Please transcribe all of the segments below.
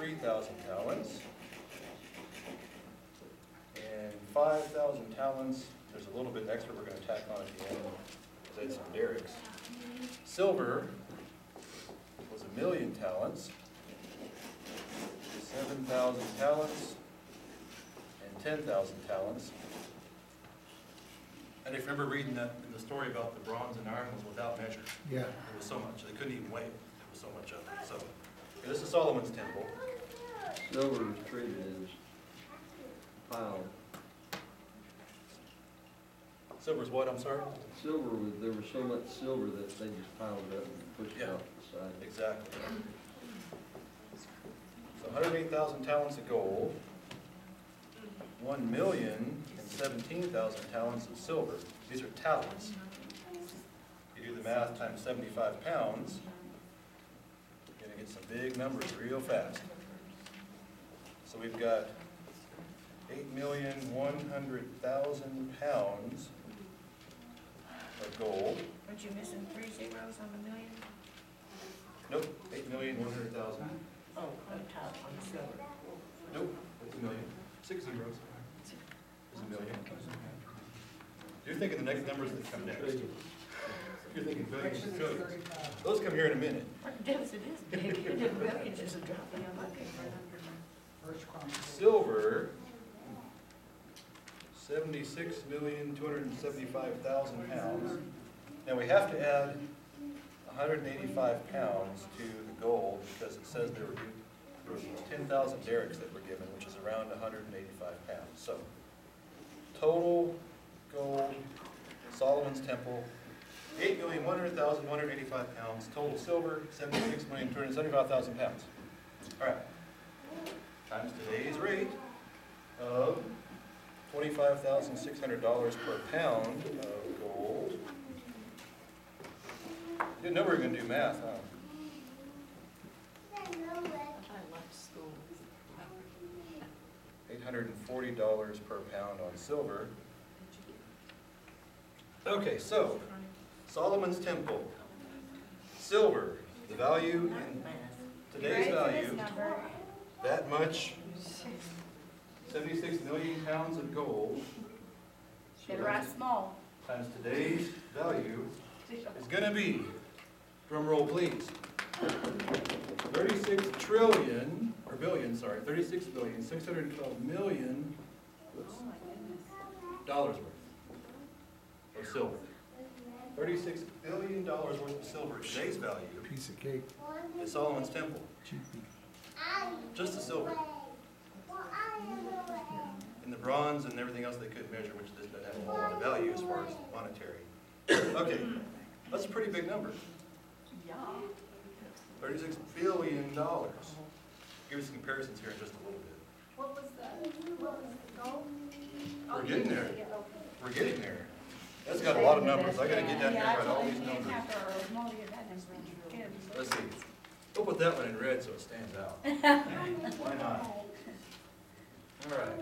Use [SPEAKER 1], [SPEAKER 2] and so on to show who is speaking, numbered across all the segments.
[SPEAKER 1] 3,000 talents. And 5,000 talents, there's a little bit extra we're going to tack on at the end, because I had some derricks. Silver was 1,000,000 talents, 7,000 talents, and 10,000 talents. And if you remember reading that in the story about the bronze and iron was without measure.
[SPEAKER 2] Yeah.
[SPEAKER 1] It was so much, they couldn't even weigh it. There was so much of it. So, okay, this is Solomon's temple.
[SPEAKER 3] Silver was treated as piled.
[SPEAKER 1] Silver's what, I'm sorry?
[SPEAKER 3] Silver was, there was so much silver that they just piled it up and pushed it
[SPEAKER 1] Yeah.
[SPEAKER 3] off the side.
[SPEAKER 1] Exactly. So 108,000 talents of gold, 1,017,000 talents of silver. These are talents. You do the math times 75 pounds, you're going to get some big numbers real fast. So we've got 8,100,000 pounds of gold.
[SPEAKER 4] Aren't you missing 3 zeros on the million?
[SPEAKER 1] Nope, 8,100,000.
[SPEAKER 4] Oh, on top, on the silver.
[SPEAKER 1] Nope, that's 1,000,000. 6 zeros is 1,000,000. You're thinking the next numbers that come next. You're thinking billions and trillions. Those come here in a minute.
[SPEAKER 4] Our deficit is big, and then millions is a drop in our bucket.
[SPEAKER 1] Silver, 76,275,000 pounds. Now we have to add 185 pounds to the gold because it says there were 10,000 derricks that were given, which is around 185 pounds. So total gold, Solomon's temple, 8,100,185 pounds. Total silver, 76,275,000 pounds. All right. Times today's rate of $25,600 per pound of gold. You didn't know we were going to do math, huh?
[SPEAKER 4] I love school.
[SPEAKER 1] $840 per pound on silver. Okay, so Solomon's temple. Silver, the value in today's value, that much, 76 million pounds of gold.
[SPEAKER 4] Better write small.
[SPEAKER 1] Times today's value is going to be, drum roll please, 36 trillion, or billion, sorry, 36 billion, 612 million, whoops, dollars worth of silver. $36 billion worth of silver. Today's value
[SPEAKER 2] Piece of cake.
[SPEAKER 1] is Solomon's temple.
[SPEAKER 2] Cheapy.
[SPEAKER 1] Just the silver. And the bronze and everything else they couldn't measure, which doesn't have a whole lot of value as far as monetary. Okay, that's a pretty big number.
[SPEAKER 4] Yeah.
[SPEAKER 1] $36 billion. Give us some comparisons here in just a little bit.
[SPEAKER 4] What was the goal?
[SPEAKER 1] We're getting there. We're getting there. That's got a lot of numbers. I gotta get down here and write all these numbers. Let's see. We'll put that one in red so it stands out. Why not? All right.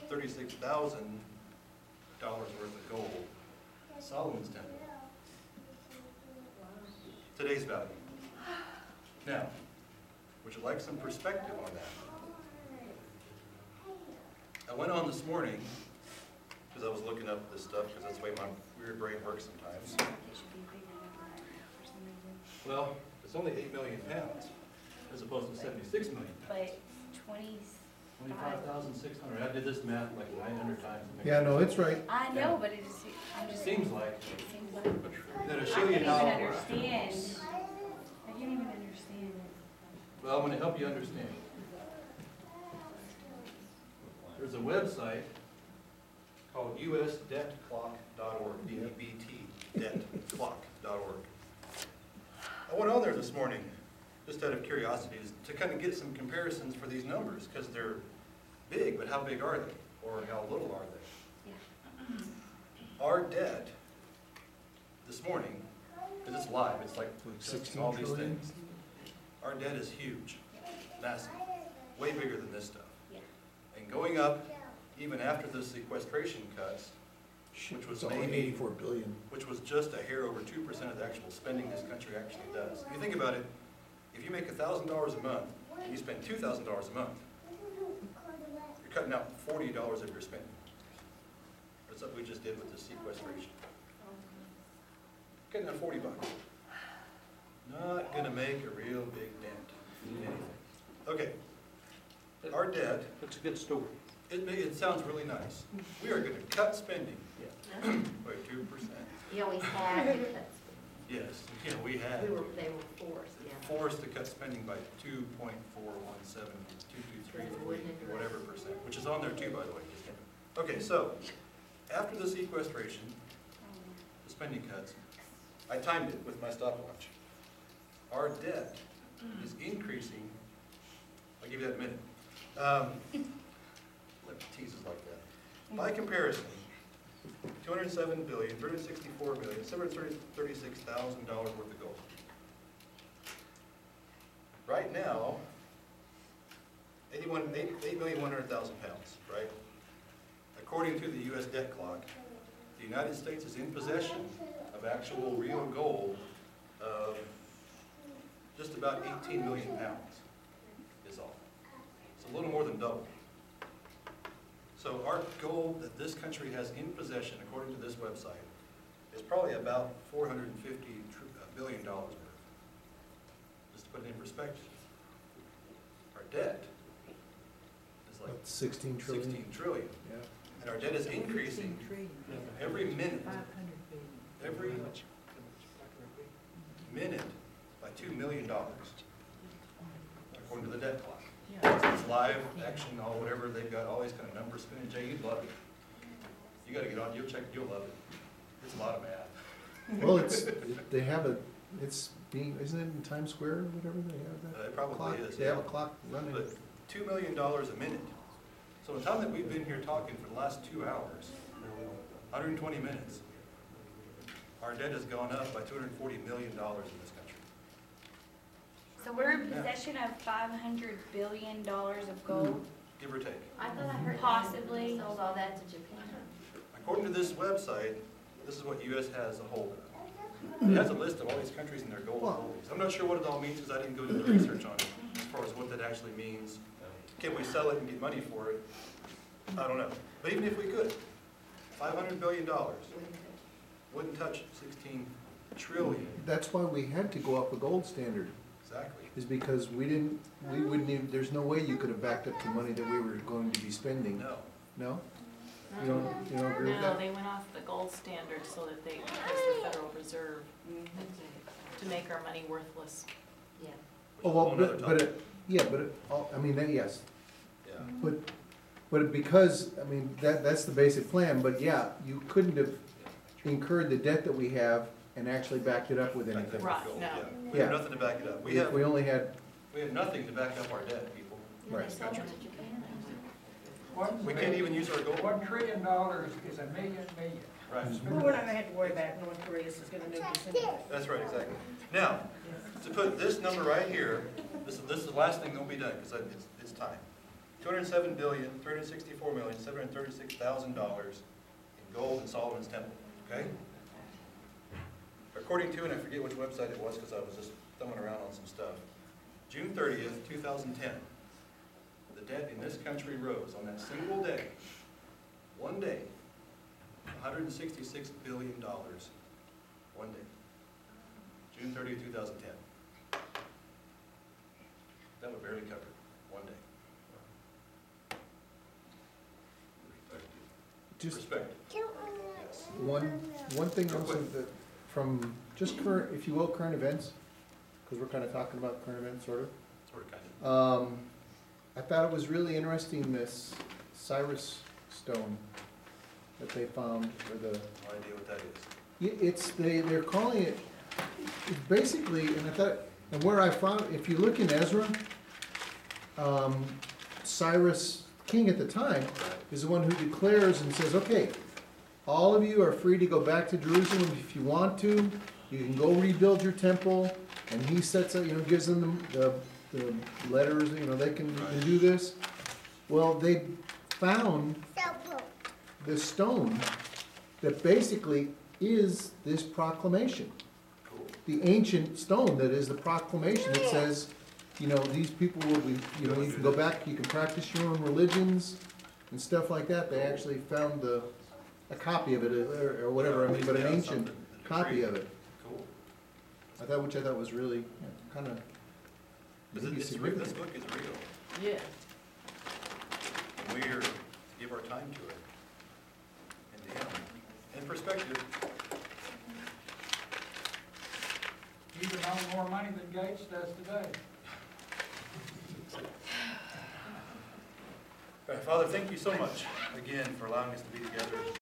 [SPEAKER 1] $207,364,736,000 worth of gold. Solomon's temple. Today's value. Now, would you like some perspective on that? I went on this morning because I was looking up this stuff because that's the way my weird brain works sometimes. Well, it's only 8 million pounds as opposed to 76 million pounds.
[SPEAKER 4] But
[SPEAKER 1] 25,600. I did this math like 900 times.
[SPEAKER 2] Yeah, no, it's right.
[SPEAKER 4] I know, but it just, I'm
[SPEAKER 1] It
[SPEAKER 4] just.
[SPEAKER 1] seems like
[SPEAKER 4] It seems like.
[SPEAKER 1] that a
[SPEAKER 4] I can't
[SPEAKER 1] $1
[SPEAKER 4] even
[SPEAKER 1] trillion.
[SPEAKER 4] understand. I can't even understand it.
[SPEAKER 1] Well, I'm going to help you understand. There's a website called usdebtclock.org, D-E-B-T, debtclock.org. I went on there this morning, just out of curiosity, to kind of get some comparisons for these numbers, because they're big, but how big are they? Or how little are they?
[SPEAKER 4] Yeah.
[SPEAKER 1] Our debt this morning, because it's live, it's like
[SPEAKER 2] 16
[SPEAKER 1] all these
[SPEAKER 2] trillion?
[SPEAKER 1] things. Our debt is huge, massive, way bigger than this stuff.
[SPEAKER 4] Yeah.
[SPEAKER 1] And going up, even after the sequestration cuts, which was
[SPEAKER 2] It's only
[SPEAKER 1] maybe,
[SPEAKER 2] 84 billion.
[SPEAKER 1] which was just a hair over 2% of the actual spending this country actually does. If you think about it, if you make $1,000 a month, and you spend $2,000 a month, you're cutting out $40 of your spending. That's what we just did with the sequestration. Cutting out $40. Not gonna make a real big dent in anything. Okay, our debt,
[SPEAKER 3] That's a good story.
[SPEAKER 1] it sounds really nice. We are gonna cut spending by 2%.
[SPEAKER 4] You always had to cut.
[SPEAKER 1] Yes, yeah, we had
[SPEAKER 4] They were forced, yeah.
[SPEAKER 1] forced to cut spending by 2.417, 223, whatever percent, which is on there too, by the way. Okay, so, after the sequestration, the spending cuts, I timed it with my stopwatch. Our debt is increasing, I'll give you that in a minute. Let me tease us like that. By comparison, $207 billion, $364 million, $736,000 worth of gold. Right now, 8,100,000 pounds, right? According to the U.S. debt clock, the United States is in possession of actual real gold of just about 18 million pounds is all. It's a little more than double. So our gold that this country has in possession, according to this website, is probably about $450 billion worth. Just to put it in perspective. Our debt is like
[SPEAKER 2] 16 trillion.
[SPEAKER 1] 16 trillion.
[SPEAKER 2] Yeah.
[SPEAKER 1] And our debt is increasing every minute, every minute by $2 million, according to the debt clock. It's live, action, all whatever, they've got all these kind of numbers spinning. Jay, you'd love it. You gotta get on, you'll love it. It's a lot of math.
[SPEAKER 2] Well, they have isn't it in Times Square or whatever they have that?
[SPEAKER 1] It probably
[SPEAKER 2] clock?
[SPEAKER 1] is,
[SPEAKER 2] They
[SPEAKER 1] yeah.
[SPEAKER 2] have a clock running.
[SPEAKER 1] But $2 million a minute. So the time that we've been here talking for the last 2 hours, 120 minutes, our debt has gone up by $240 million in this country.
[SPEAKER 5] So we're in possession of $500 billion of gold?
[SPEAKER 1] Give or take.
[SPEAKER 4] I thought I heard.
[SPEAKER 5] Possibly.
[SPEAKER 4] Sold all that to Japan.
[SPEAKER 1] According to this website, this is what U.S. has a hold of. It has a list of all these countries and their gold holdings. I'm not sure what it all means because I didn't go do the research on it as far as what that actually means. Can we sell it and get money for it? I don't know. But even if we could, $500 billion wouldn't touch 16 trillion.
[SPEAKER 2] That's why we had to go up a gold standard,
[SPEAKER 1] Exactly.
[SPEAKER 2] is because we wouldn't even, there's no way you could have backed up the money that we were going to be spending.
[SPEAKER 1] No.
[SPEAKER 2] No? You don't agree with
[SPEAKER 6] No,
[SPEAKER 2] that?
[SPEAKER 6] they went off the gold standard so that they, because the Federal Reserve, to make our money worthless.
[SPEAKER 4] Yeah.
[SPEAKER 2] Oh, well,
[SPEAKER 1] Whole nother
[SPEAKER 2] I mean, yes,
[SPEAKER 1] Yeah.
[SPEAKER 2] but because, I mean, that's the basic plan, but yeah, you couldn't have incurred the debt that we have and actually backed it up with anything.
[SPEAKER 6] Right,
[SPEAKER 1] Gold,
[SPEAKER 6] no.
[SPEAKER 1] yeah. We have
[SPEAKER 2] Yeah.
[SPEAKER 1] nothing to back it up.
[SPEAKER 2] We only had,
[SPEAKER 1] We have nothing to back up our debt, people.
[SPEAKER 4] Yeah, they
[SPEAKER 2] Right.
[SPEAKER 4] sold it to Japan.
[SPEAKER 1] We can't even use our gold.
[SPEAKER 7] $1 trillion is a million.
[SPEAKER 1] Right.
[SPEAKER 8] Well, we're not gonna have to worry about North Korea, is gonna nuke us anyway.
[SPEAKER 1] That's right, exactly. Now, to put this number right here, this is the last thing that'll be done, because it's time. $207,364,736,000 in gold in Solomon's Temple, okay? According to, and I forget which website it was, because I was just thumbing around on some stuff, June 30th, 2010, the debt in this country rose on that single day, one day, $166 billion, one day. June 30th, 2010. That would barely cover it, one day.
[SPEAKER 2] just
[SPEAKER 1] Perspective. Yes.
[SPEAKER 2] one thing also that, from just current, if you will, current events, because we're kind of talking about current events, sort of.
[SPEAKER 1] Sort of, kind of.
[SPEAKER 2] I thought it was really interesting, this Cyrus stone that they found, or the,
[SPEAKER 1] No idea what that is.
[SPEAKER 2] they're calling it, it's basically, and I thought, and where I found, if you look in Ezra, Cyrus, king at the time, is the one who declares and says, okay, all of you are free to go back to Jerusalem if you want to. You can go rebuild your temple. And he sets up, gives them the letters, they can do this. Well, they found this stone that basically is this proclamation.
[SPEAKER 1] Cool.
[SPEAKER 2] The ancient stone that is the proclamation that says, these people will be, you can go back, you can practice your own religions and stuff like that. They actually found a copy of it or whatever, but an ancient copy of it.
[SPEAKER 1] Cool.
[SPEAKER 2] Which I thought was really kind of
[SPEAKER 1] This
[SPEAKER 2] maybe
[SPEAKER 1] book is
[SPEAKER 2] significant.
[SPEAKER 1] real.
[SPEAKER 6] Yeah.
[SPEAKER 1] And we are to give our time to it. And to him. In perspective,
[SPEAKER 7] Even own more money than Gates does today.
[SPEAKER 1] Father, thank you so much again for allowing us to be together.